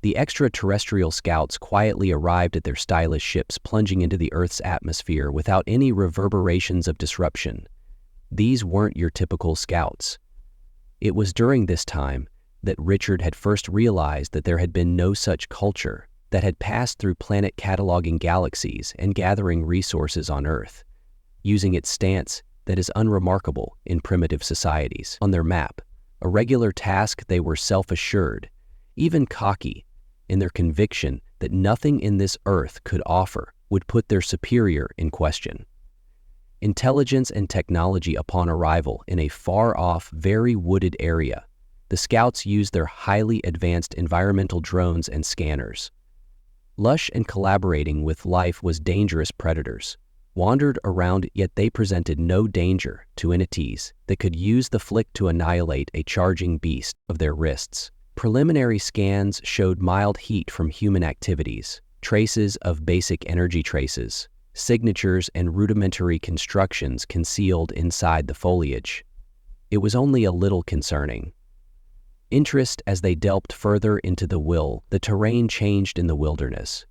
The extraterrestrial scouts quietly arrived at their stylish ships, plunging into the Earth's atmosphere without any reverberations of disruption. These weren't your typical scouts. It was during this time that Richard had first realized that there had been no such culture that had passed through planet cataloging galaxies and gathering resources on Earth, using its stance that is unremarkable in primitive societies. On their map, a regular task, they were self-assured, even cocky, in their conviction that nothing in this Earth could offer would put their superior in question. Intelligence and technology. Upon arrival in a far-off, very wooded area, the scouts used their highly advanced environmental drones and scanners. Lush and collaborating with life was dangerous predators wandered around, yet they presented no danger to entities that could use the flick to annihilate a charging beast of their wrists. Preliminary scans showed mild heat from human activities, traces of basic energy traces, signatures and rudimentary constructions concealed inside the foliage. It was only a little concerning. Interest. As they delved further into the terrain changed in the wilderness.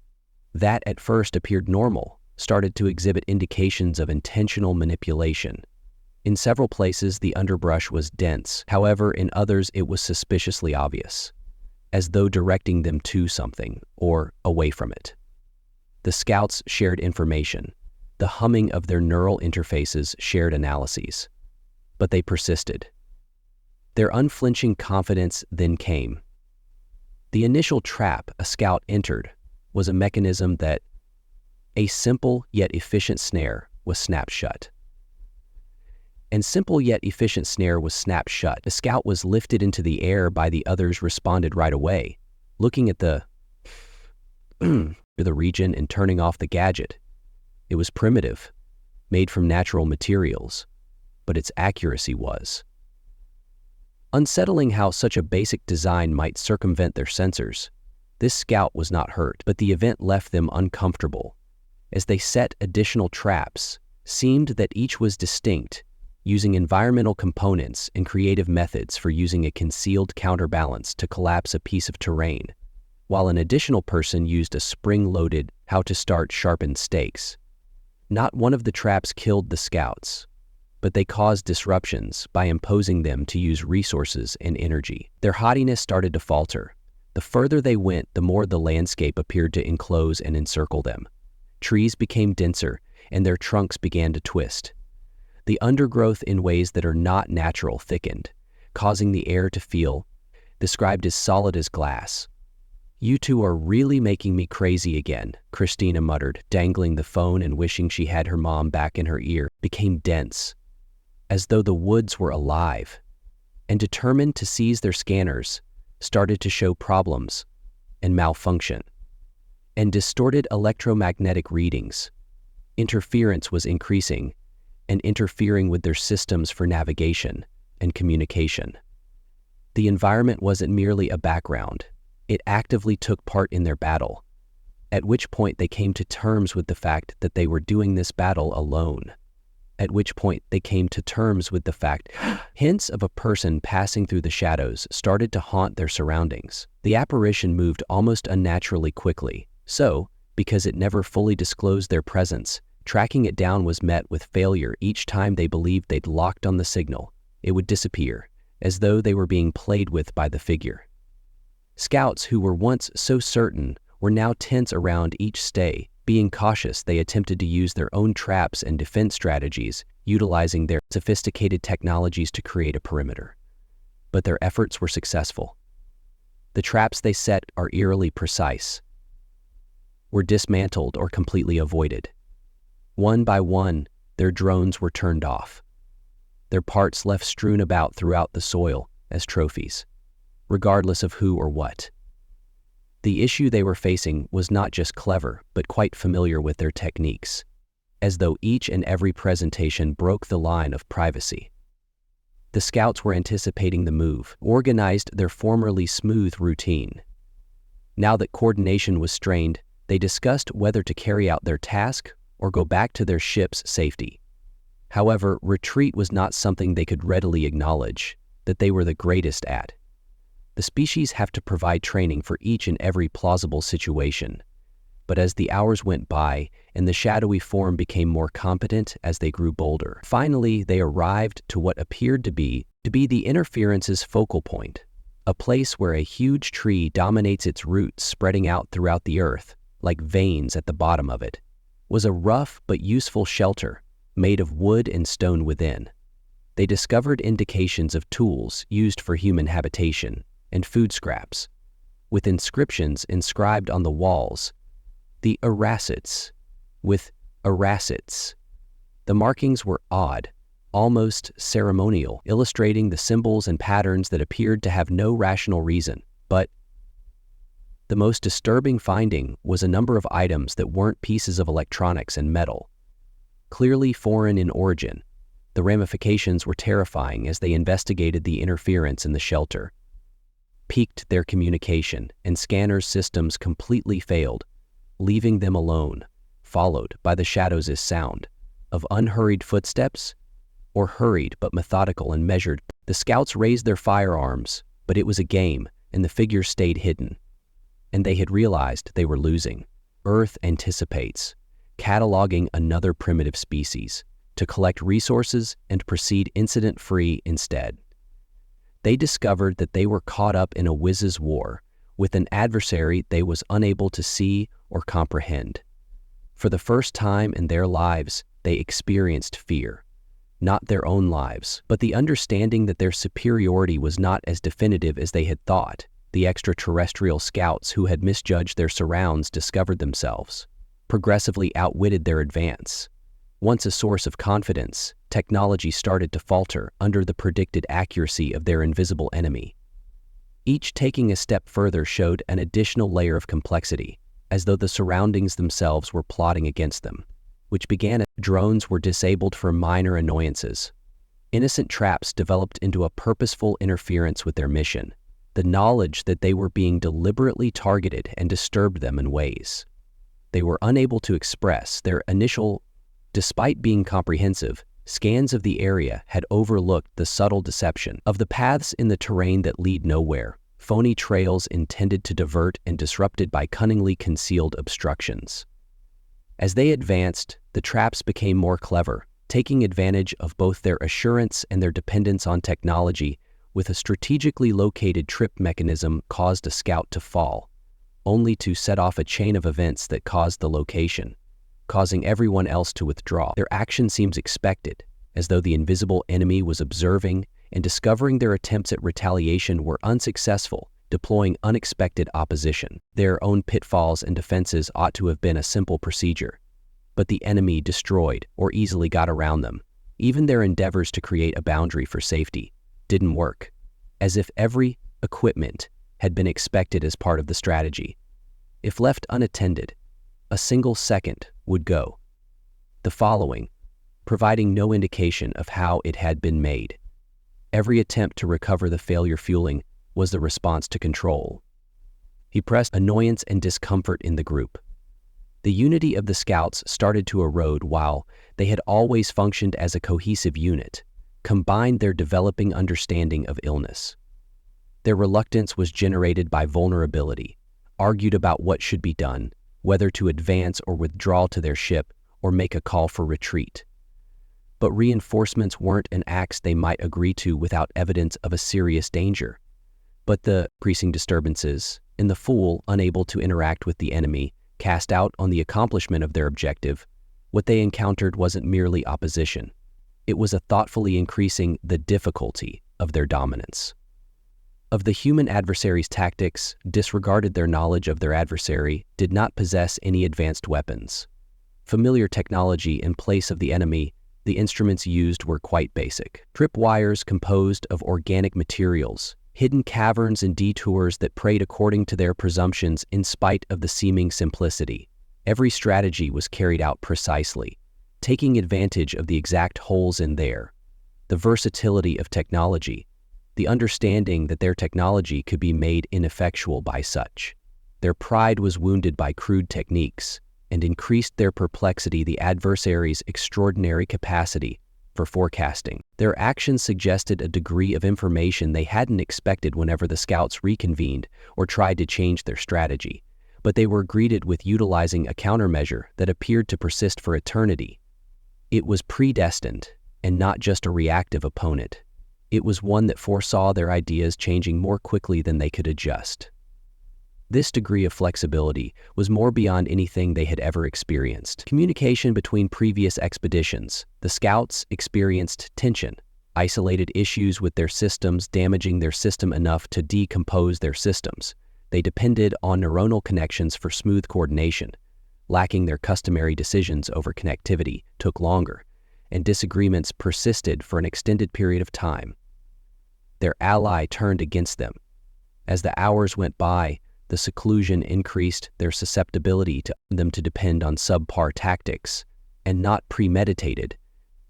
That at first appeared normal started to exhibit indications of intentional manipulation. In several places, the underbrush was dense. However, in others, it was suspiciously obvious, as though directing them to something or away from it. The scouts shared information. The humming of their neural interfaces shared analyses. But they persisted. Their unflinching confidence then came. The initial trap a scout entered was a mechanism that a simple yet efficient snare was snapped shut. The scout was lifted into the air by the others, responded right away, looking at the region and turning off the gadget. It was primitive, made from natural materials, but its accuracy was unsettling. How such a basic design might circumvent their sensors. This scout was not hurt, but the event left them uncomfortable. As they set additional traps, seemed that each was distinct, using environmental components and creative methods for using a concealed counterbalance to collapse a piece of terrain, while an additional person used a spring-loaded how-to-start sharpened stakes. Not one of the traps killed the scouts, but they caused disruptions by imposing them to use resources and energy. Their haughtiness started to falter. The further they went, the more the landscape appeared to enclose and encircle them. Trees became denser, and their trunks began to twist. The undergrowth, in ways that are not natural, thickened, causing the air to feel described as solid as glass. "You two are really making me crazy again," Christina muttered, dangling the phone and wishing she had her mom back in her ear. Became dense, as though the woods were alive, and determined to seize their scanners, started to show problems and malfunction, and distorted electromagnetic readings. Interference was increasing and interfering with their systems for navigation and communication. The environment wasn't merely a background. It actively took part in their battle, at which point they came to terms with the fact that they were doing this battle alone. Hints of a person passing through the shadows started to haunt their surroundings. The apparition moved almost unnaturally quickly. So, because it never fully disclosed their presence, tracking it down was met with failure. Each time they believed they'd locked on the signal, it would disappear, as though they were being played with by the figure. Scouts who were once so certain were now tense around each stay. Being cautious, they attempted to use their own traps and defense strategies, utilizing their sophisticated technologies to create a perimeter. But their efforts were successful. The traps they set are eerily precise, were dismantled or completely avoided. One by one, their drones were turned off, their parts left strewn about throughout the soil as trophies, regardless of who or what. The issue they were facing was not just clever, but quite familiar with their techniques, as though each and every presentation broke the line of privacy. The scouts were anticipating the move, organized their formerly smooth routine. Now that coordination was strained, they discussed whether to carry out their task or go back to their ship's safety. However, retreat was not something they could readily acknowledge that they were the greatest at. The species have to provide training for each and every plausible situation. But as the hours went by and the shadowy form became more competent as they grew bolder, finally they arrived to what appeared to be the interference's focal point, a place where a huge tree dominates its roots spreading out throughout the earth, like veins at the bottom of it, was a rough but useful shelter made of wood and stone within. They discovered indications of tools used for human habitation and food scraps, with inscriptions inscribed on the walls, the Erasits, with Erasits. The markings were odd, almost ceremonial, illustrating the symbols and patterns that appeared to have no rational reason. But the most disturbing finding was a number of items that weren't pieces of electronics and metal. Clearly foreign in origin, the ramifications were terrifying as they investigated the interference in the shelter. Peaked their communication, and scanners' systems completely failed, leaving them alone, followed by the shadows' sound of unhurried footsteps, or hurried but methodical and measured. The scouts raised their firearms, but it was a game, and the figures stayed hidden. And they had realized they were losing. Earth anticipates, cataloging another primitive species, to collect resources and proceed incident-free instead. They discovered that they were caught up in a whizz's war with an adversary they was unable to see or comprehend. For the first time in their lives, they experienced fear. Not their own lives, but the understanding that their superiority was not as definitive as they had thought. The extraterrestrial scouts who had misjudged their surrounds discovered themselves, progressively outwitted their advance. Once a source of confidence, technology started to falter under the predicted accuracy of their invisible enemy. Each taking a step further showed an additional layer of complexity, as though the surroundings themselves were plotting against them, which began as drones were disabled for minor annoyances. Innocent traps developed into a purposeful interference with their mission. The knowledge that they were being deliberately targeted and disturbed them in ways they were unable to express. Their initial, despite being comprehensive, scans of the area had overlooked the subtle deception of the paths in the terrain that lead nowhere, phony trails intended to divert and disrupted by cunningly concealed obstructions. As they advanced, the traps became more clever, taking advantage of both their assurance and their dependence on technology. With a strategically located trip mechanism caused a scout to fall, only to set off a chain of events that caused the location, causing everyone else to withdraw. Their action seems expected, as though the invisible enemy was observing and discovering their attempts at retaliation were unsuccessful, deploying unexpected opposition. Their own pitfalls and defenses ought to have been a simple procedure, but the enemy destroyed or easily got around them. Even their endeavors to create a boundary for safety didn't work, as if every equipment had been expected as part of the strategy. If left unattended, a single second would go. The following, providing no indication of how it had been made. Every attempt to recover the failure fueling was the response to control. He pressed annoyance and discomfort in the group. The unity of the scouts started to erode while they had always functioned as a cohesive unit, combined their developing understanding of illness. Their reluctance was generated by vulnerability, argued about what should be done, whether to advance or withdraw to their ship or make a call for retreat. But reinforcements weren't an act they might agree to without evidence of a serious danger. But the increasing disturbances, and the fool unable to interact with the enemy, cast out on the accomplishment of their objective. What they encountered wasn't merely opposition. It was a thoughtfully increasing the difficulty of their dominance. Of the human adversary's tactics, disregarded their knowledge of their adversary, did not possess any advanced weapons. Familiar technology in place of the enemy, the instruments used were quite basic. Tripwires composed of organic materials, hidden caverns and detours that preyed according to their presumptions in spite of the seeming simplicity. Every strategy was carried out precisely, taking advantage of the exact holes in there. The versatility of technology, the understanding that their technology could be made ineffectual by such. Their pride was wounded by crude techniques, and increased their perplexity the adversary's extraordinary capacity for forecasting. Their actions suggested a degree of information they hadn't expected whenever the scouts reconvened or tried to change their strategy, but they were greeted with utilizing a countermeasure that appeared to persist for eternity. It was predestined, and not just a reactive opponent. It was one that foresaw their ideas changing more quickly than they could adjust. This degree of flexibility was more beyond anything they had ever experienced. Communication between previous expeditions. The scouts experienced tension, isolated issues with their systems damaging their system enough to decompose their systems. They depended on neuronal connections for smooth coordination. Lacking their customary decisions over connectivity took longer, and disagreements persisted for an extended period of time. Their ally turned against them. As the hours went by, the seclusion increased their susceptibility to them to depend on subpar tactics, and not premeditated,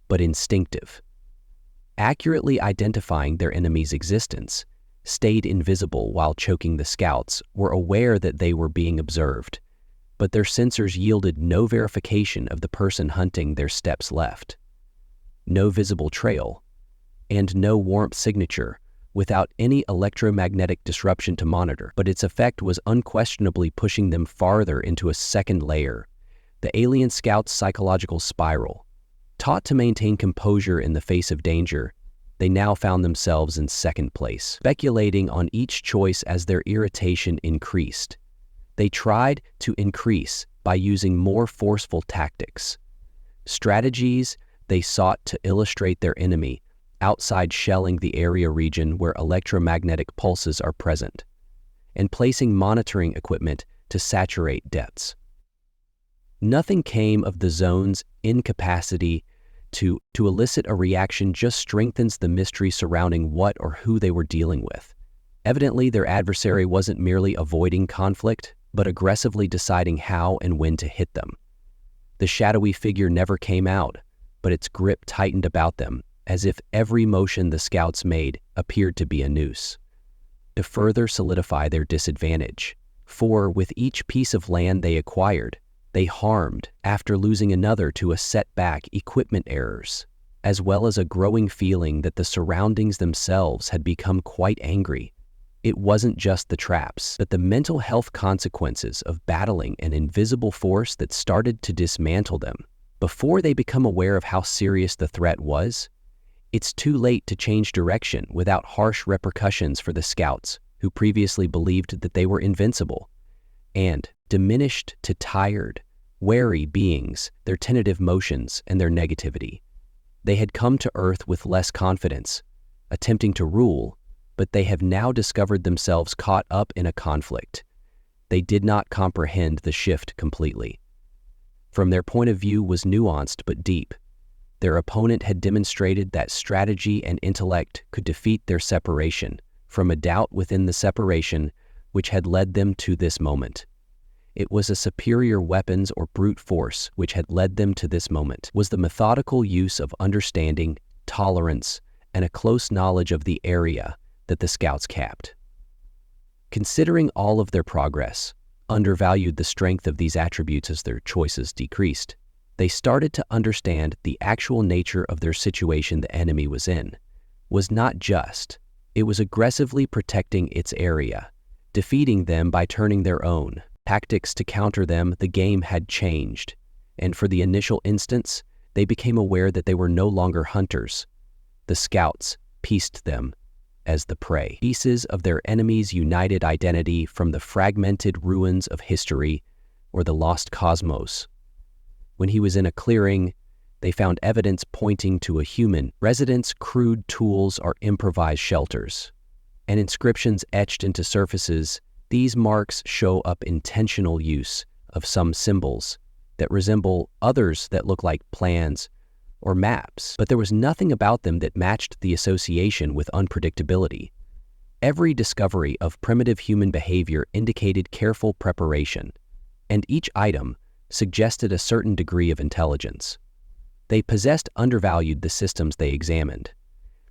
but instinctive. Accurately identifying their enemy's existence, stayed invisible while choking the scouts, were aware that they were being observed, but their sensors yielded no verification of the person hunting their steps left. No visible trail, and no warmth signature, without any electromagnetic disruption to monitor, but its effect was unquestionably pushing them farther into a second layer, the alien scouts' psychological spiral. Taught to maintain composure in the face of danger, they now found themselves in second place, speculating on each choice as their irritation increased. They tried to increase by using more forceful tactics. Strategies they sought to illustrate their enemy outside shelling the area region where electromagnetic pulses are present, and placing monitoring equipment to saturate depths. Nothing came of the zone's incapacity to elicit a reaction just strengthens the mystery surrounding what or who they were dealing with. Evidently, their adversary wasn't merely avoiding conflict, but aggressively deciding how and when to hit them. The shadowy figure never came out, but its grip tightened about them, as if every motion the scouts made appeared to be a noose. To further solidify their disadvantage, for with each piece of land they acquired, they harmed after losing another to a setback equipment errors, as well as a growing feeling that the surroundings themselves had become quite angry. It wasn't just the traps, but the mental health consequences of battling an invisible force that started to dismantle them. Before they become aware of how serious the threat was, it's too late to change direction without harsh repercussions for the scouts who previously believed that they were invincible. And, diminished to tired, wary beings, their tentative motions and their negativity. They had come to Earth with less confidence, attempting to rule, but they have now discovered themselves caught up in a conflict. They did not comprehend the shift completely. From their point of view was nuanced but deep. Their opponent had demonstrated that strategy and intellect could defeat their separation, from a doubt within the separation which had led them to this moment. It was a superior weapons or brute force which had led them to this moment, was the methodical use of understanding, tolerance, and a close knowledge of the area that the scouts capped. Considering all of their progress, undervalued the strength of these attributes as their choices decreased. They started to understand the actual nature of their situation the enemy was in was not just. It was aggressively protecting its area, defeating them by turning their own tactics to counter them. The game had changed, and for the initial instance, they became aware that they were no longer hunters. The scouts pieced them as the prey, pieces of their enemy's united identity from the fragmented ruins of history or the lost cosmos. When he was in a clearing, they found evidence pointing to a human. Residents' crude tools or improvised shelters, and inscriptions etched into surfaces. These marks show up intentional use of some symbols that resemble others that look like plans or maps, but there was nothing about them that matched the association with unpredictability. Every discovery of primitive human behavior indicated careful preparation, and each item suggested a certain degree of intelligence. They undervalued the systems they examined.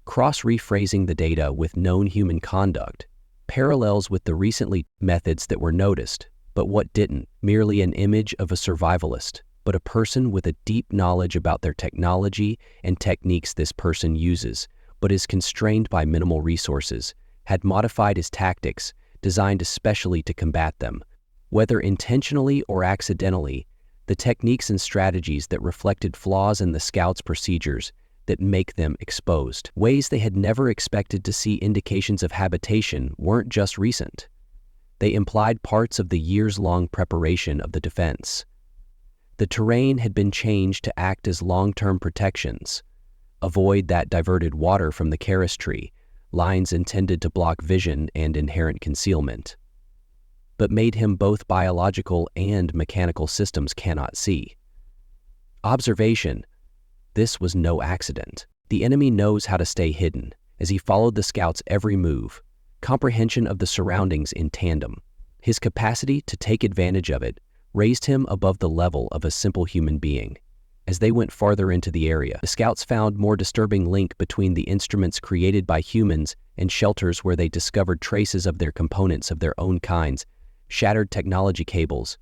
Cross-rephrasing the data with known human conduct, parallels with the recently methods that were noticed, but what didn't, merely an image of a survivalist, but a person with a deep knowledge about their technology and techniques this person uses, but is constrained by minimal resources, had modified his tactics, designed especially to combat them. Whether intentionally or accidentally, the techniques and strategies that reflected flaws in the scouts' procedures that make them exposed. Ways they had never expected to see indications of habitation weren't just recent. They implied parts of the years-long preparation of the defense. The terrain had been changed to act as long-term protections, avoid that diverted water from the Karis tree, lines intended to block vision and inherent concealment, but made him both biological and mechanical systems cannot see. Observation. This was no accident. The enemy knows how to stay hidden, as he followed the scouts' every move, comprehension of the surroundings in tandem. His capacity to take advantage of it raised him above the level of a simple human being. As they went farther into the area, the scouts found more disturbing link between the instruments created by humans and shelters where they discovered traces of their components of their own kinds, shattered technology cables,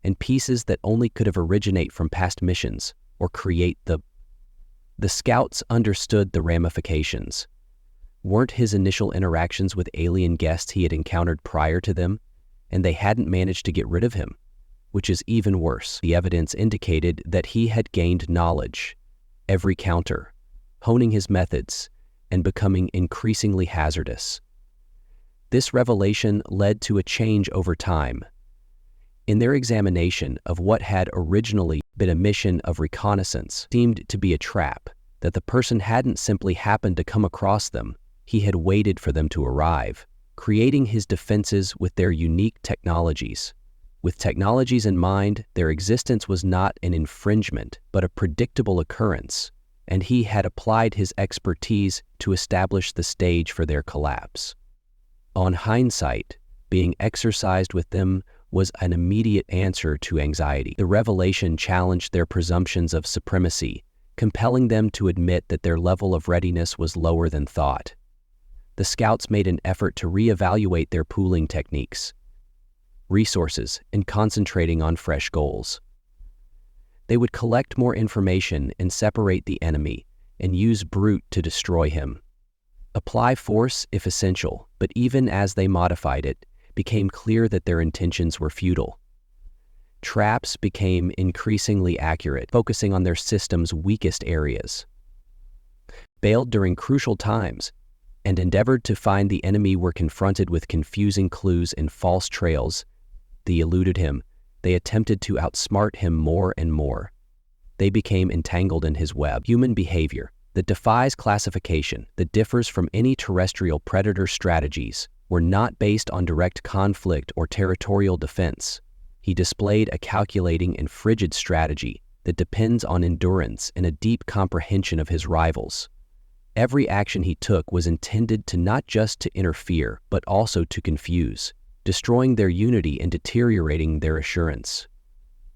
and pieces that only could have originated from past missions or create the scouts understood the ramifications. Weren't his initial interactions with alien guests he had encountered prior to them, and they hadn't managed to get rid of him? Which is even worse. The evidence indicated that he had gained knowledge, every counter, honing his methods, and becoming increasingly hazardous. This revelation led to a change over time. In their examination of what had originally been a mission of reconnaissance, seemed to be a trap, that the person hadn't simply happened to come across them, he had waited for them to arrive, creating his defenses with their unique technologies. With technologies in mind, their existence was not an infringement, but a predictable occurrence, and he had applied his expertise to establish the stage for their collapse. On hindsight, being exercised with them was an immediate answer to anxiety. The revelation challenged their presumptions of supremacy, compelling them to admit that their level of readiness was lower than thought. The scouts made an effort to reevaluate their pooling techniques, resources, and concentrating on fresh goals. They would collect more information and separate the enemy, and use brute to destroy him. Apply force if essential, but even as they modified it, became clear that their intentions were futile. Traps became increasingly accurate, focusing on their system's weakest areas. Bailed during crucial times, and endeavored to find the enemy were confronted with confusing clues and false trails. They eluded him. They attempted to outsmart him more and more. They became entangled in his web. Human behavior that defies classification, that differs from any terrestrial predator strategies, were not based on direct conflict or territorial defense. He displayed a calculating and frigid strategy that depends on endurance and a deep comprehension of his rivals. Every action he took was intended to not just to interfere, but also to confuse, destroying their unity and deteriorating their assurance.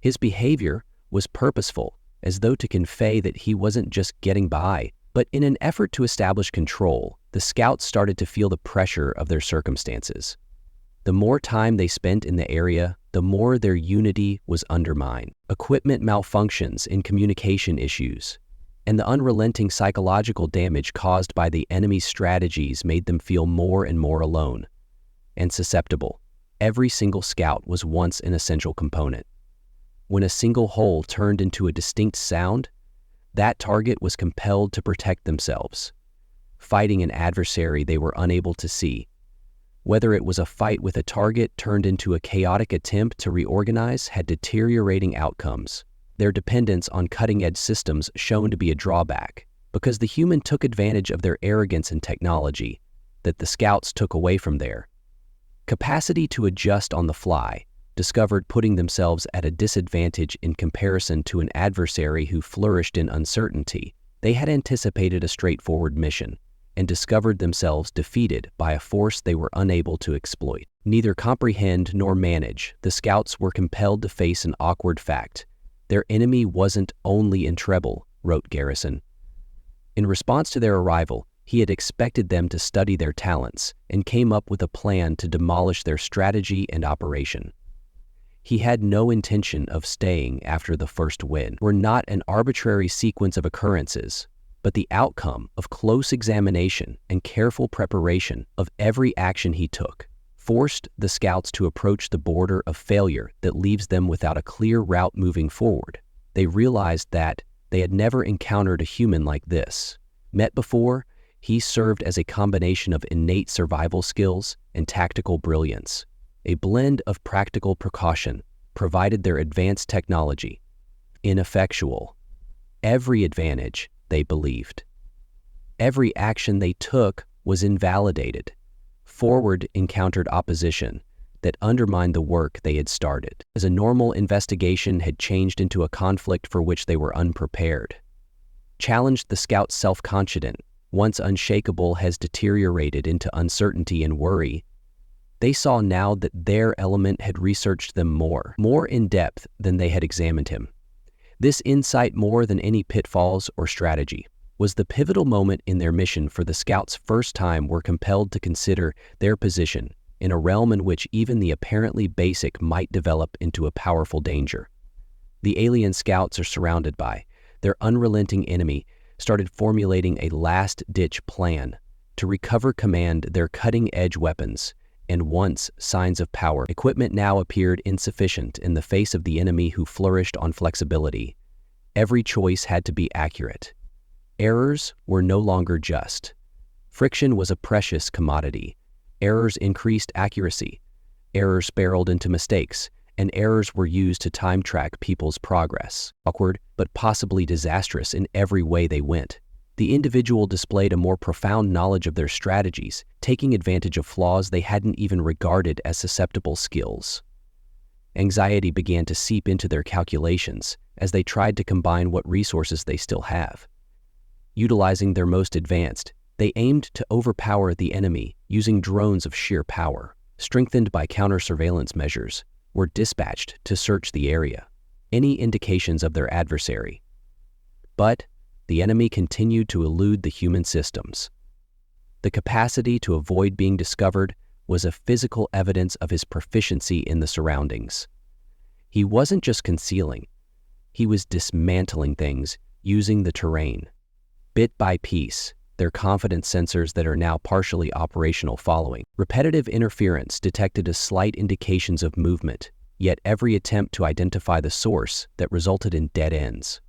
His behavior was purposeful, as though to convey that he wasn't just getting by, but in an effort to establish control, the scouts started to feel the pressure of their circumstances. The more time they spent in the area, the more their unity was undermined. Equipment malfunctions and communication issues, and the unrelenting psychological damage caused by the enemy's strategies made them feel more and more alone and susceptible. Every single scout was once an essential component. When a single hole turned into a distinct sound, that target was compelled to protect themselves, fighting an adversary they were unable to see. Whether it was a fight with a target turned into a chaotic attempt to reorganize had deteriorating outcomes. Their dependence on cutting-edge systems shown to be a drawback, because the human took advantage of their arrogance and technology that the scouts took away from their capacity to adjust on the fly, discovered putting themselves at a disadvantage in comparison to an adversary who flourished in uncertainty. They had anticipated a straightforward mission and discovered themselves defeated by a force they were unable to exploit. Neither comprehend nor manage, the scouts were compelled to face an awkward fact. Their enemy wasn't only in treble, wrote Garrison. In response to their arrival, he had expected them to study their talents and came up with a plan to demolish their strategy and operation. He had no intention of staying after the first win. Were not an arbitrary sequence of occurrences, but the outcome of close examination and careful preparation of every action he took, forced the scouts to approach the border of failure that leaves them without a clear route moving forward. They realized that they had never encountered a human like this. Met before, he served as a combination of innate survival skills and tactical brilliance. A blend of practical precaution provided their advanced technology. Ineffectual. Every advantage, they believed. Every action they took was invalidated. Forward encountered opposition that undermined the work they had started, as a normal investigation had changed into a conflict for which they were unprepared. Challenged, the scouts' self-confidence, once unshakable, has deteriorated into uncertainty and worry. They saw now that their element had researched them more in depth than they had examined him. This insight, more than any pitfalls or strategy, was the pivotal moment in their mission, for the scouts first time were compelled to consider their position in a realm in which even the apparently basic might develop into a powerful danger. The alien scouts are surrounded by their unrelenting enemy, started formulating a last-ditch plan to recover command their cutting-edge weapons, and once signs of power. Equipment now appeared insufficient in the face of the enemy who flourished on flexibility. Every choice had to be accurate. Errors were no longer just. Friction was a precious commodity. Errors increased accuracy. Errors spiraled into mistakes, and errors were used to time-track people's progress. Awkward, but possibly disastrous in every way they went. The individual displayed a more profound knowledge of their strategies, taking advantage of flaws they hadn't even regarded as susceptible skills. Anxiety began to seep into their calculations as they tried to combine what resources they still have. Utilizing their most advanced, they aimed to overpower the enemy using drones of sheer power, strengthened by counter-surveillance measures, were dispatched to search the area, any indications of their adversary. But the enemy continued to elude the human systems. The capacity to avoid being discovered was a physical evidence of his proficiency in the surroundings. He wasn't just concealing, he was dismantling things using the terrain. Bit by piece, their confidence sensors that are now partially operational following. Repetitive interference detected as slight indications of movement, yet every attempt to identify the source that resulted in dead ends.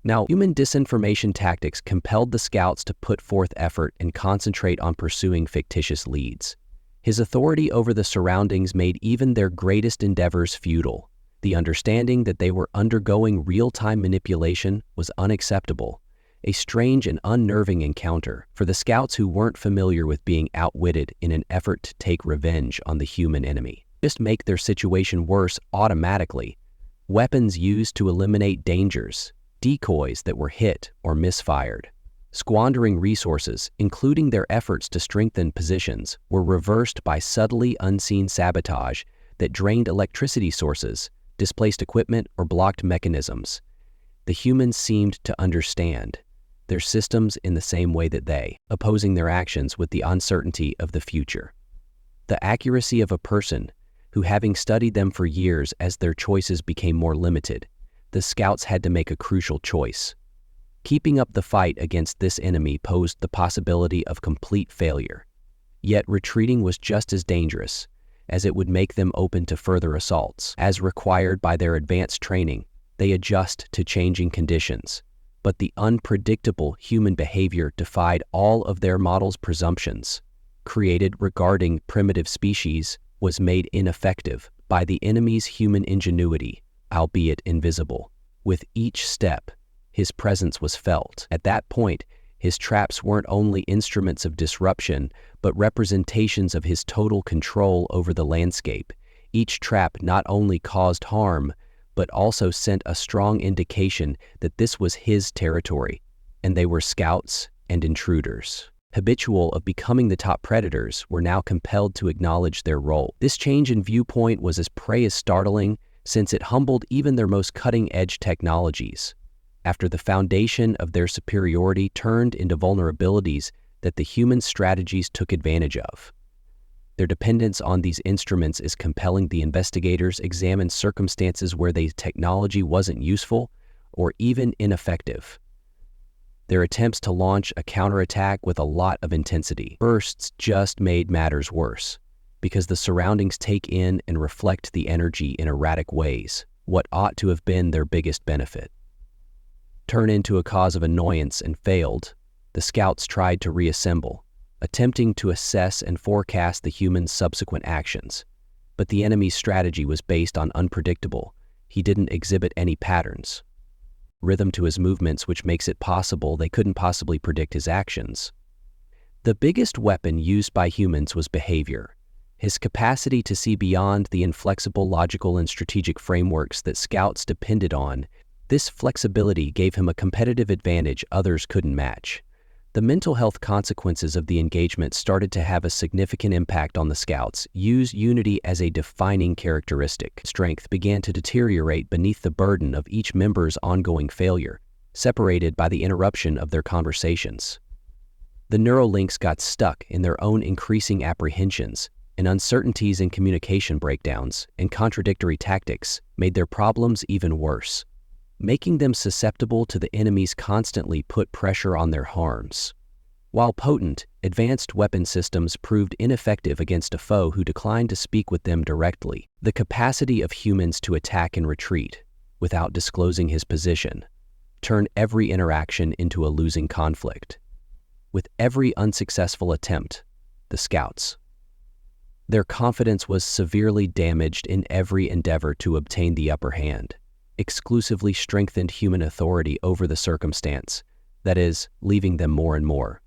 Now, human disinformation tactics compelled the scouts to put forth effort and concentrate on pursuing fictitious leads. His authority over the surroundings made even their greatest endeavors futile. The understanding that they were undergoing real-time manipulation was unacceptable, a strange and unnerving encounter for the scouts who weren't familiar with being outwitted in an effort to take revenge on the human enemy. Just make their situation worse automatically. Weapons used to eliminate dangers, decoys that were hit or misfired. Squandering resources, including their efforts to strengthen positions, were reversed by subtly unseen sabotage that drained electricity sources, displaced equipment, or blocked mechanisms. The humans seemed to understand their systems in the same way that they, opposing their actions with the uncertainty of the future. The accuracy of a person who, having studied them for years as their choices became more limited, the scouts had to make a crucial choice. Keeping up the fight against this enemy posed the possibility of complete failure. Yet retreating was just as dangerous, as it would make them open to further assaults. As required by their advanced training, they adjust to changing conditions. But the unpredictable human behavior defied all of their model's presumptions. Created regarding primitive species was made ineffective by the enemy's human ingenuity, albeit invisible. With each step, his presence was felt. At that point, his traps weren't only instruments of disruption, but representations of his total control over the landscape. Each trap not only caused harm, but also sent a strong indication that this was his territory, and they were scouts and intruders. Habitual of becoming the top predators, were now compelled to acknowledge their role. This change in viewpoint was as prey as startling, since it humbled even their most cutting-edge technologies. After the foundation of their superiority turned into vulnerabilities that the human strategies took advantage of. Their dependence on these instruments is compelling. The investigators examined circumstances where the technology wasn't useful or even ineffective. Their attempts to launch a counterattack with a lot of intensity bursts just made matters worse, because the surroundings take in and reflect the energy in erratic ways. What ought to have been their biggest benefit turned into a cause of annoyance and failed. The scouts tried to reassemble, attempting to assess and forecast the humans' subsequent actions. But the enemy's strategy was based on unpredictable. He didn't exhibit any patterns, rhythm to his movements, which makes it possible they couldn't possibly predict his actions. The biggest weapon used by humans was behavior, his capacity to see beyond the inflexible logical and strategic frameworks that scouts depended on. This flexibility gave him a competitive advantage others couldn't match. The mental health consequences of the engagement started to have a significant impact on the scouts. Use unity as a defining characteristic. Strength began to deteriorate beneath the burden of each member's ongoing failure, separated by the interruption of their conversations. The neurolinks got stuck in their own increasing apprehensions, and uncertainties in communication breakdowns and contradictory tactics made their problems even worse, making them susceptible to the enemy's constantly put pressure on their harms. While potent, advanced weapon systems proved ineffective against a foe who declined to speak with them directly. The capacity of humans to attack and retreat, without disclosing his position, turned every interaction into a losing conflict. With every unsuccessful attempt, the scouts, their confidence was severely damaged in every endeavor to obtain the upper hand. Exclusively strengthened human authority over the circumstance, that is, leaving them more and more.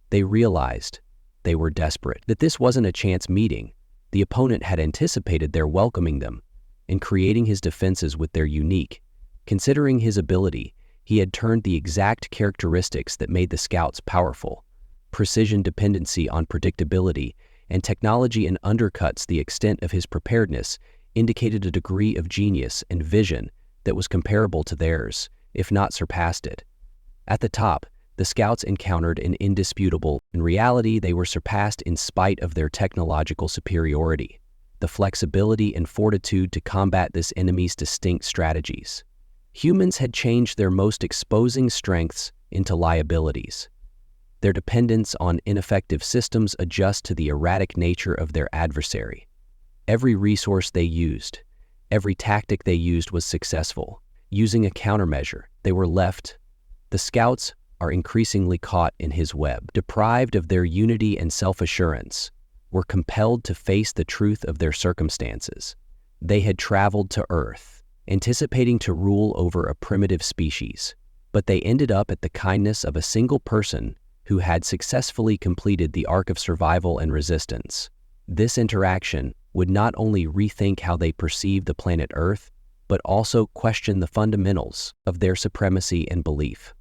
They realized they were desperate, that this wasn't a chance meeting. The opponent had anticipated their welcoming them and creating his defenses with their unique. Considering his ability, he had turned the exact characteristics that made the scouts powerful: precision, dependency on predictability, and technology, and undercuts. The extent of his preparedness indicated a degree of genius and vision that was comparable to theirs, if not surpassed it. At the top, the scouts encountered an indisputable. In reality, they were surpassed in spite of their technological superiority, the flexibility and fortitude to combat this enemy's distinct strategies. Humans had changed their most exposing strengths into liabilities. Their dependence on ineffective systems adjust to the erratic nature of their adversary. Every resource they used, every tactic they used was successful. Using a countermeasure, they were left. The scouts are increasingly caught in his web. Deprived of their unity and self-assurance, were compelled to face the truth of their circumstances. They had traveled to Earth, anticipating to rule over a primitive species, but they ended up at the kindness of a single person who had successfully completed the arc of survival and resistance. This interaction would not only rethink how they perceived the planet Earth, but also question the fundamentals of their supremacy and belief.